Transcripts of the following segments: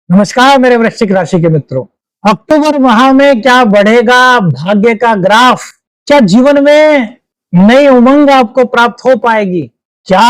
नमस्कार मेरे वृश्चिक राशि के मित्रों। अक्टूबर माह में क्या बढ़ेगा भाग्य का ग्राफ? क्या जीवन में नई उमंग आपको प्राप्त हो पाएगी? क्या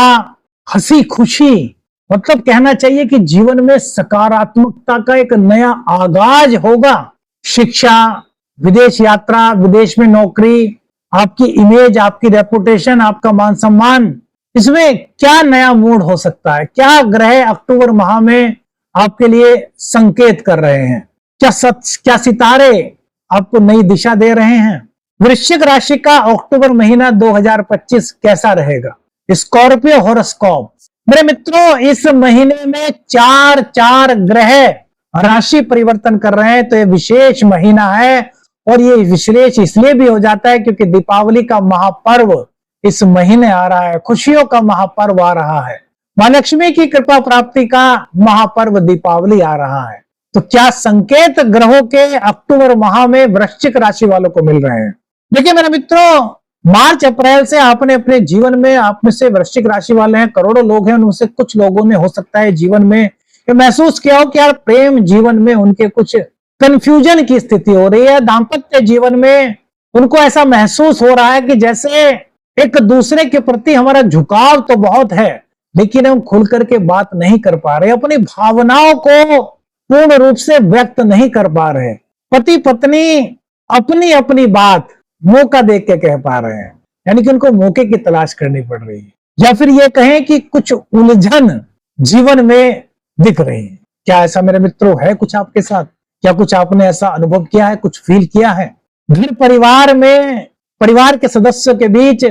हंसी खुशी, मतलब कहना चाहिए कि जीवन में सकारात्मकता का एक नया आगाज होगा? शिक्षा, विदेश यात्रा, विदेश में नौकरी, आपकी इमेज, आपकी रेपुटेशन, आपका मान सम्मान, इसमें क्या नया मूड हो सकता है? क्या ग्रह अक्टूबर माह में आपके लिए संकेत कर रहे हैं? क्या सितारे आपको नई दिशा दे रहे हैं? वृश्चिक राशि का अक्टूबर महीना 2025 कैसा रहेगा? Scorpio horoscope. मेरे मित्रों, इस महीने में चार चार ग्रह राशि परिवर्तन कर रहे हैं, तो ये विशेष महीना है। और ये विशेष इसलिए भी हो जाता है क्योंकि दीपावली का महापर्व इस महीने आ रहा है, खुशियों का महापर्व आ रहा है, मां लक्ष्मी की कृपा प्राप्ति का महापर्व दीपावली आ रहा है। तो क्या संकेत ग्रहों के अक्टूबर माह में वृश्चिक राशि वालों को मिल रहे हैं? देखिए मेरे मित्रों, मार्च अप्रैल से आपने अपने जीवन में, आप में से वृश्चिक राशि वाले हैं, करोड़ों लोग हैं, उनसे कुछ लोगों ने हो सकता है जीवन में ये महसूस किया हो कि यार प्रेम जीवन में उनके कुछ कंफ्यूजन की स्थिति हो रही है। दाम्पत्य जीवन में उनको ऐसा महसूस हो रहा है कि जैसे एक दूसरे के प्रति हमारा झुकाव तो बहुत है, लेकिन हम खुल करके बात नहीं कर पा रहे, अपनी भावनाओं को पूर्ण रूप से व्यक्त नहीं कर पा रहे। पति पत्नी अपनी अपनी बात मौका देख के कह पा रहे हैं, यानी कि उनको मौके की तलाश करनी पड़ रही है, या फिर ये कहें कि कुछ उलझन जीवन में दिख रही है। क्या ऐसा मेरे मित्रों है कुछ आपके साथ? क्या कुछ आपने ऐसा अनुभव किया है, कुछ फील किया है? घर परिवार में, परिवार के सदस्यों के बीच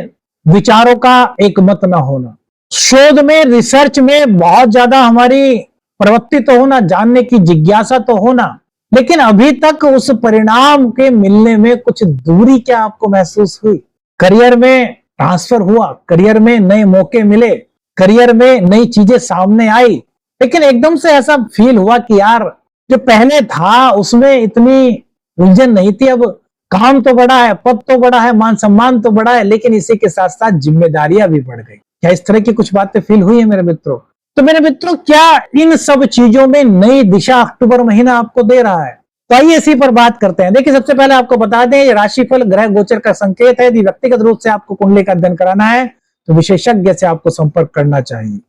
विचारों का एक मत ना होना, शोध में, रिसर्च में बहुत ज्यादा हमारी प्रवृत्ति तो होना, जानने की जिज्ञासा तो होना, लेकिन अभी तक उस परिणाम के मिलने में कुछ दूरी क्या आपको महसूस हुई? करियर में ट्रांसफर हुआ, करियर में नए मौके मिले, करियर में नई चीजें सामने आई, लेकिन एकदम से ऐसा फील हुआ कि यार जो पहले था उसमें इतनी उलझन नहीं थी, अब काम तो बड़ा है, पद तो बड़ा है, मान सम्मान तो बड़ा है, लेकिन इसी के साथ साथ जिम्मेदारियां भी बढ़ गई। क्या इस तरह की कुछ बातें फील हुई है मेरे मित्रों? तो मेरे मित्रों, क्या इन सब चीजों में नई दिशा अक्टूबर महीना आपको दे रहा है? तो आइए इसी पर बात करते हैं। देखिए, सबसे पहले आपको बता दें, ये राशिफल ग्रह गोचर का संकेत है। यदि व्यक्तिगत रूप से आपको कुंडली का अध्ययन कराना है तो विशेषज्ञ से आपको संपर्क करना चाहिए।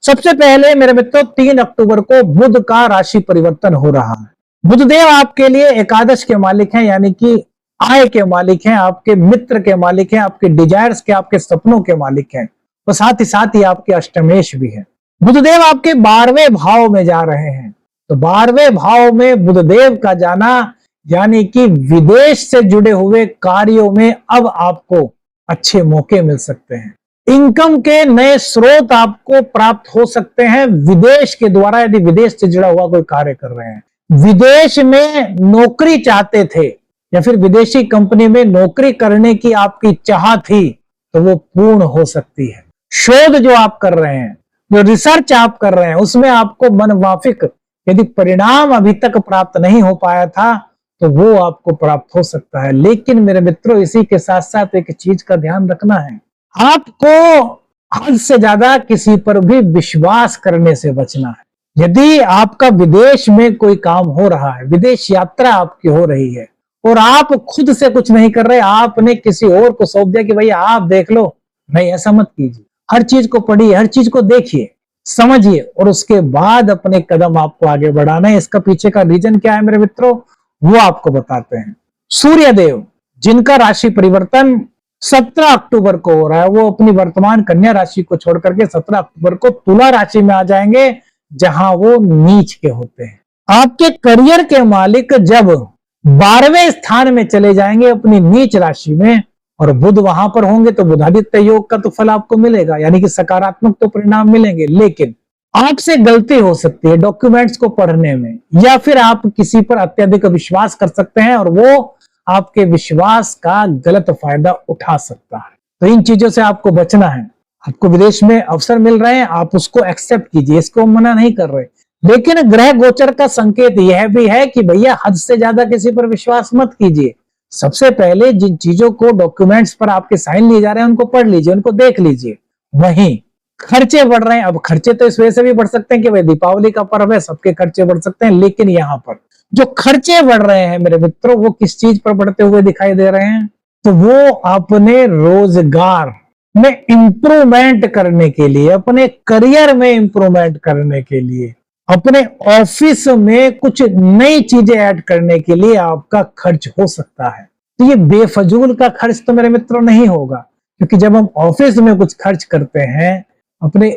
सबसे पहले मेरे मित्रों, 3 अक्टूबर को बुध का राशि परिवर्तन हो रहा है। बुधदेव आपके लिए एकादश के मालिक हैं, यानी कि आय के मालिक हैं, आपके मित्र के मालिक हैं, आपके डिजायर्स के, आपके सपनों के मालिक हैं, तो साथ ही आपके अष्टमेश भी है। बुधदेव आपके 12वें भाव में जा रहे हैं, तो 12वें भाव में बुधदेव का जाना यानी कि विदेश से जुड़े हुए कार्यों में अब आपको अच्छे मौके मिल सकते हैं। इनकम के नए स्रोत आपको प्राप्त हो सकते हैं विदेश के द्वारा, यदि विदेश से जुड़ा हुआ कोई कार्य कर रहे हैं। विदेश में नौकरी चाहते थे या फिर विदेशी कंपनी में नौकरी करने की आपकी चाह थी, तो वो पूर्ण हो सकती है। शोध जो आप कर रहे हैं, जो रिसर्च आप कर रहे हैं, उसमें आपको मनवाफिक यदि परिणाम अभी तक प्राप्त नहीं हो पाया था तो वो आपको प्राप्त हो सकता है। लेकिन मेरे मित्रों, इसी के साथ साथ एक चीज का ध्यान रखना है, आपको हद से ज्यादा किसी पर भी विश्वास करने से बचना है। यदि आपका विदेश में कोई काम हो रहा है, विदेश यात्रा आपकी हो रही है और आप खुद से कुछ नहीं कर रहे, आपने किसी और को सौंप दिया कि भैया आप देख लो, नहीं, ऐसा मत कीजिए। हर चीज को पढ़िए, हर चीज को देखिए, समझिए और उसके बाद अपने कदम आपको आगे बढ़ाना है। इसका पीछे का रीजन क्या है मेरे मित्रों, वो आपको बताते हैं। सूर्यदेव, जिनका राशि परिवर्तन 17 अक्टूबर को हो रहा है, वो अपनी वर्तमान कन्या राशि को छोड़कर के 17 अक्टूबर को तुला राशि में आ जाएंगे, जहां वो नीच के होते हैं। आपके करियर के मालिक जब 12वें स्थान में चले जाएंगे अपनी नीच राशि में, और बुध वहां पर होंगे, तो बुधादित्य योग का तो फल आपको मिलेगा, यानी कि सकारात्मक तो परिणाम मिलेंगे। लेकिन आपसे गलती हो सकती है डॉक्यूमेंट्स को पढ़ने में, या फिर आप किसी पर अत्यधिक विश्वास कर सकते हैं और वो आपके विश्वास का गलत फायदा उठा सकता है। तो इन चीजों से आपको बचना है। आपको विदेश में अवसर मिल रहे हैं, आप उसको एक्सेप्ट कीजिए, इसको मना नहीं कर रहे, लेकिन ग्रह गोचर का संकेत यह भी है कि भैया हद से ज्यादा किसी पर विश्वास मत कीजिए। सबसे पहले जिन चीजों को, डॉक्यूमेंट्स पर आपके साइन लिए जा रहे हैं, उनको पढ़ लीजिए, उनको देख लीजिए, वहीं खर्चे बढ़ रहे हैं। अब खर्चे तो इस वजह से भी बढ़ सकते हैं कि भाई दीपावली का पर्व है, सबके खर्चे बढ़ सकते हैं, लेकिन यहाँ पर जो खर्चे बढ़ रहे हैं मेरे मित्रों, वो किस चीज पर बढ़ते हुए दिखाई दे रहे हैं? तो वो अपने रोजगार में इंप्रूवमेंट करने के लिए, अपने करियर में इंप्रूवमेंट करने के लिए, अपने ऑफिस में कुछ नई चीजें ऐड करने के लिए आपका खर्च हो सकता है। तो ये बेफजूल का खर्च तो मेरे मित्रों नहीं होगा, क्योंकि जब हम ऑफिस में कुछ खर्च करते हैं, अपने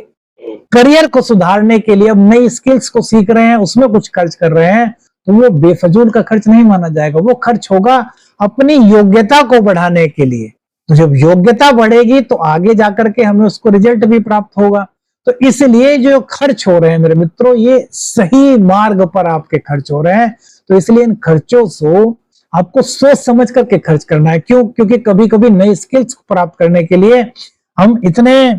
करियर को सुधारने के लिए, अब नई स्किल्स को सीख रहे हैं, उसमें कुछ खर्च कर रहे हैं, तो वो बेफजूल का खर्च नहीं माना जाएगा। वो खर्च होगा अपनी योग्यता को बढ़ाने के लिए। तो जब योग्यता बढ़ेगी तो आगे जाकर के हमें उसको रिजल्ट भी प्राप्त होगा। तो इसलिए जो खर्च हो रहे हैं मेरे मित्रों, ये सही मार्ग पर आपके खर्च हो रहे हैं। तो इसलिए इन खर्चों को आपको सोच समझ करके खर्च करना है। क्यों? क्योंकि कभी कभी नई स्किल्स प्राप्त करने के लिए हम इतने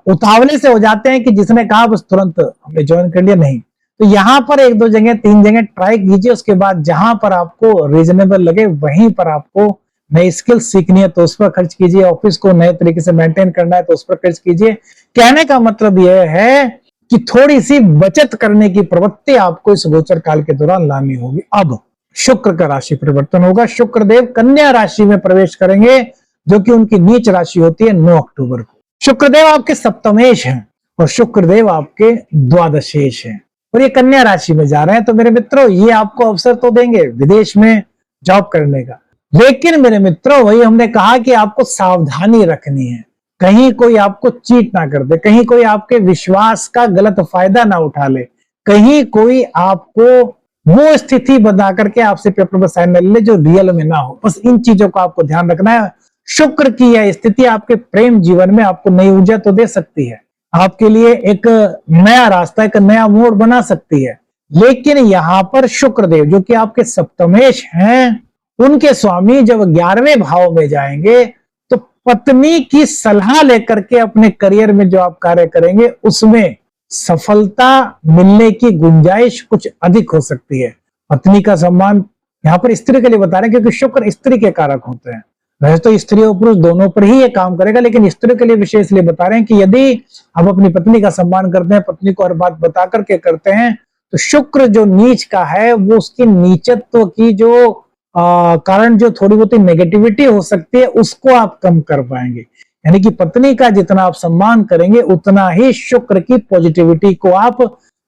उतावले से हो जाते हैं कि जिसने कहा बस तुरंत हमने ज्वाइन कर लिया। नहीं, तो यहाँ पर 1-2 जगह 3 जगह ट्राई कीजिए, उसके बाद जहां पर आपको रीजनेबल लगे वहीं पर आपको नई स्किल सीखनी है तो उस पर खर्च कीजिए, ऑफिस को नए तरीके से मेंटेन करना है तो उस पर खर्च कीजिए। कहने का मतलब यह है कि थोड़ी सी बचत करने की प्रवृत्ति आपको इस गोचर काल के दौरान लानी होगी। अब शुक्र का राशि परिवर्तन होगा। शुक्रदेव कन्या राशि में प्रवेश करेंगे, जो कि उनकी नीच राशि होती है 9 अक्टूबर को। शुक्रदेव आपके सप्तमेश हैं और शुक्रदेव आपके द्वादशेश हैं, और ये कन्या राशि में जा रहे हैं। तो मेरे मित्रों, ये आपको अवसर तो देंगे विदेश में जॉब करने का, लेकिन मेरे मित्रों वही हमने कहा कि आपको सावधानी रखनी है, कहीं कोई आपको चीट ना कर दे, कहीं कोई आपके विश्वास का गलत फायदा ना उठा ले, कहीं कोई आपको वो स्थिति बना करके आपसे पेपर पर साइन ले जो रियल में ना हो। बस इन चीजों का आपको ध्यान रखना है। शुक्र की यह स्थिति आपके प्रेम जीवन में आपको नई ऊर्जा तो दे सकती है, आपके लिए एक नया रास्ता, एक नया मोड़ बना सकती है, लेकिन यहां पर शुक्रदेव जो कि आपके सप्तमेश हैं, उनके स्वामी जब 11वें भाव में जाएंगे तो पत्नी की सलाह लेकर के अपने करियर में जो आप कार्य करेंगे उसमें सफलता मिलने की गुंजाइश कुछ अधिक हो सकती है। पत्नी का सम्मान यहाँ पर स्त्री के लिए बता रहे हैं, क्योंकि शुक्र स्त्री के कारक होते हैं। वैसे तो स्त्री और पुरुष दोनों पर ही ये काम करेगा, लेकिन स्त्री के लिए विशेष लिए बता रहे हैं कि यदि आप अपनी पत्नी का सम्मान करते हैं, पत्नी को हर बात बता करके करते हैं, तो शुक्र जो नीच का है वो उसकी नीचत्व की जो कारण जो थोड़ी बहुत नेगेटिविटी हो सकती है उसको आप कम कर पाएंगे। यानी कि पत्नी का जितना आप सम्मान करेंगे उतना ही शुक्र की पॉजिटिविटी को आप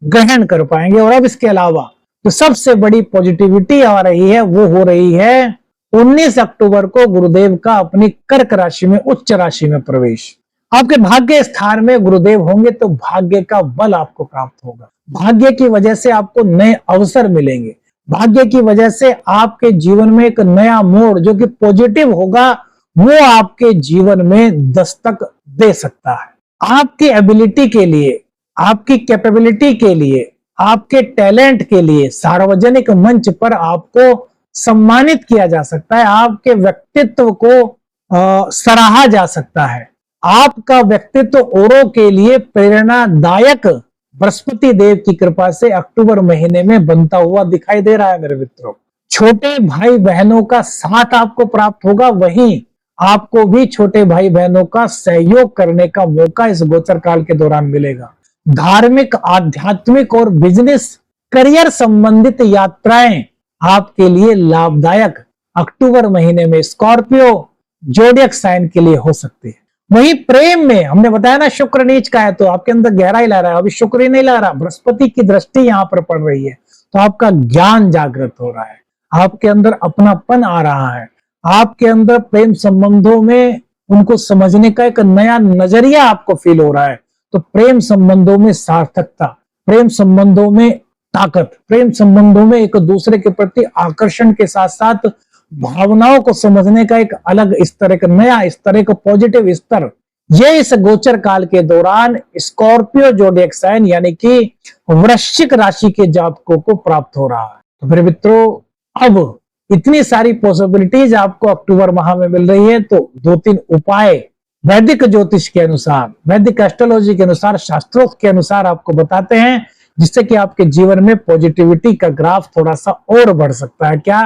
ग्रहण कर पाएंगे। और अब इसके अलावा जो सबसे बड़ी पॉजिटिविटी आ रही है वो हो रही है 19 अक्टूबर को गुरुदेव का अपनी कर्क राशि में उच्च राशि में प्रवेश। आपके भाग्य स्थान में गुरुदेव होंगे तो भाग्य का बल आपको प्राप्त होगा, भाग्य की वजह से आपको नए अवसर मिलेंगे, भाग्य की वजह से आपके जीवन में एक नया मोड़ जो कि पॉजिटिव होगा वो आपके जीवन में दस्तक दे सकता है। आपकी एबिलिटी के लिए, आपकी कैपेबिलिटी के लिए, आपके टैलेंट के लिए सार्वजनिक मंच पर आपको सम्मानित किया जा सकता है, आपके व्यक्तित्व को सराहा जा सकता है, आपका व्यक्तित्व औरों के लिए प्रेरणादायक बृहस्पति देव की कृपा से अक्टूबर महीने में बनता हुआ दिखाई दे रहा है। मेरे मित्रों, छोटे भाई बहनों का साथ आपको प्राप्त होगा, वहीं आपको भी छोटे भाई बहनों का सहयोग करने का मौका इस गोचर काल के दौरान मिलेगा। धार्मिक, आध्यात्मिक और बिजनेस करियर संबंधित यात्राएं आपके लिए लाभदायक अक्टूबर महीने में स्कॉर्पियो जोडियक साइन के लिए हो सकती है। वही प्रेम में हमने बताया ना शुक्र नीच का है तो आपके अंदर गहराई ला रहा है, अभी शुक्र ही नहीं ला रहा, बृहस्पति की दृष्टि यहाँ पर पड़ रही है, तो आपका ज्ञान जागृत हो रहा है, आपके अंदर अपनापन आ रहा है, आपके अंदर प्रेम संबंधों में उनको समझने का एक नया नजरिया आपको फील हो रहा है। तो प्रेम संबंधों में सार्थकता, प्रेम संबंधों में ताकत, प्रेम संबंधों में एक दूसरे के प्रति आकर्षण के साथ साथ भावनाओं को समझने का एक अलग स्तर, एक नया स्तर, एक पॉजिटिव स्तर, ये इस गोचर काल के दौरान स्कॉर्पियो जोडियक साइन यानी कि वृश्चिक राशि के जातकों को प्राप्त हो रहा है। तो फिर मित्रों, अब इतनी सारी पॉसिबिलिटीज आपको अक्टूबर माह में मिल रही है, तो 2-3 उपाय वैदिक ज्योतिष के अनुसार, वैदिक एस्ट्रोलॉजी के अनुसार, शास्त्रोक्त के अनुसार आपको बताते हैं, जिससे कि आपके जीवन में पॉजिटिविटी का ग्राफ थोड़ा सा और बढ़ सकता है। क्या?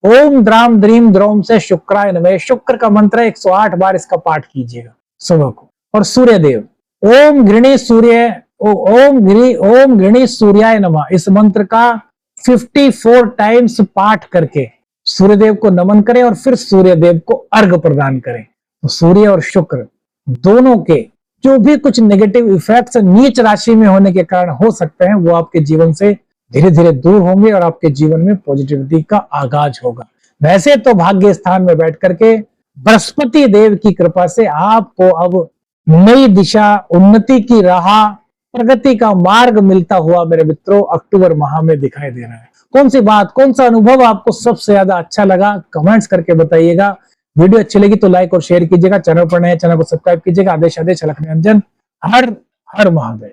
ओम द्राम द्रीम द्रोम से शुक्राय नमः, शुक्र का मंत्र 108 बार इसका पाठ कीजिएगा सुबह को। और सूर्यदेव, ओम घृणी सूर्य ओम घृणी सूर्याय नमः इस मंत्र का 54 टाइम्स पाठ करके सूर्यदेव को नमन करें और फिर सूर्यदेव को अर्घ प्रदान करें। तो सूर्य और शुक्र दोनों के जो भी कुछ नेगेटिव इफेक्ट्स नीच राशि में होने के कारण हो सकते हैं वो आपके जीवन से धीरे धीरे दूर होंगे और आपके जीवन में पॉजिटिविटी का आगाज होगा। वैसे तो भाग्य स्थान में बैठ करके बृहस्पति देव की कृपा से आपको अब नई दिशा, उन्नति की राह, प्रगति का मार्ग मिलता हुआ मेरे मित्रों अक्टूबर माह में दिखाई दे रहा है। कौन सी बात, कौन सा अनुभव आपको सबसे ज्यादा अच्छा लगा, कमेंट्स करके बताइएगा। वीडियो अच्छी लगी तो लाइक और शेयर कीजिएगा। चैनल पर नए चैनल को सब्सक्राइब कीजिएगा। आदेश आदेश अलख निरंजन। हर हर महादेव।